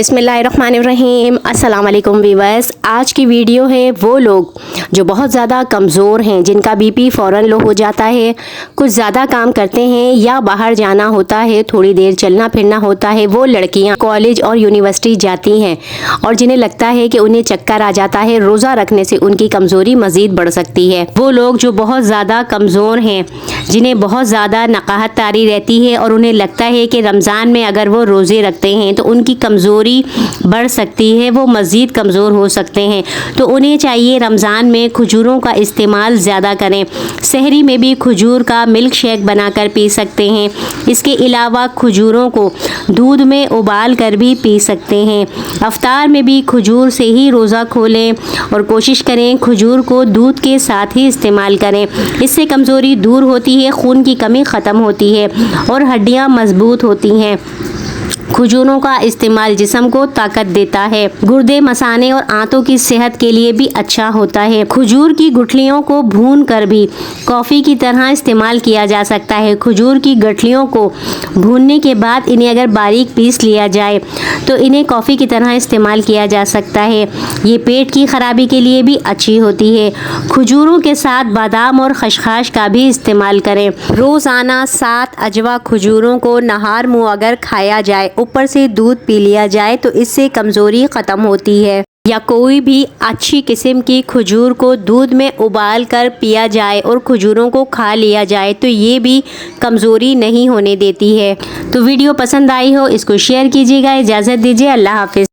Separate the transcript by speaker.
Speaker 1: बिस्मिल्लाहिर्रहमानिर्रहीम। अस्सलाम वालेकुम वीवर्स। आज की वीडियो है वो लोग जो बहुत ज़्यादा कमज़ोर हैं, जिनका बीपी फ़ौरन लो हो जाता है, कुछ ज़्यादा काम करते हैं या बाहर जाना होता है, थोड़ी देर चलना फिरना होता है। वो लड़कियां कॉलेज और यूनिवर्सिटी जाती हैं और जिन्हें लगता है कि उन्हें चक्कर आ जाता है, रोज़ा रखने से उनकी कमज़ोरी मज़ीद बढ़ सकती है। वो लोग जो बहुत ज़्यादा कमज़ोर हैं, जिन्हें बहुत ज़्यादा नकाहत तारी रहती है और उन्हें लगता है कि रमज़ान में अगर वो रोज़े रखते हैं तो उनकी कमज़ोरी बढ़ सकती है, वो मज़ीद कमज़ोर हो सकते हैं। तो उन्हें चाहिए रमज़ान में खजूरों का इस्तेमाल ज़्यादा करें। सहरी में भी खजूर का मिल्क शेक बनाकर पी सकते हैं। इसके अलावा खजूरों को दूध में उबाल कर भी पी सकते हैं। अफ्तार में भी खजूर से ही रोज़ा खोलें और कोशिश करें खजूर को दूध के साथ ही इस्तेमाल करें। इससे कमज़ोरी दूर होती है, खून की कमी ख़त्म होती है और हड्डियाँ मजबूत होती हैं। खजूरों का इस्तेमाल जिस्म को ताकत देता है। गुर्दे, मसाने और आंतों की सेहत के लिए भी अच्छा होता है। खजूर की गुठलियों को भून कर भी कॉफ़ी की तरह इस्तेमाल किया जा सकता है। खजूर की गठलियों को भूनने के बाद इन्हें अगर बारीक पीस लिया जाए तो इन्हें कॉफ़ी की तरह इस्तेमाल किया जा सकता है। ये पेट की खराबी के लिए भी अच्छी होती है। खजूरों के साथ बादाम और खसखस का भी इस्तेमाल करें। रोज़ाना 7 अजवा खजूरों को नहार मुँह अगर खाया जाए, ऊपर से दूध पी लिया जाए तो इससे कमज़ोरी ख़त्म होती है। या कोई भी अच्छी किस्म की खजूर को दूध में उबाल कर पिया जाए और खजूरों को खा लिया जाए तो ये भी कमज़ोरी नहीं होने देती है। तो वीडियो पसंद आई हो इसको शेयर कीजिएगा। इजाज़त दीजिए। अल्लाह हाफ़िज़।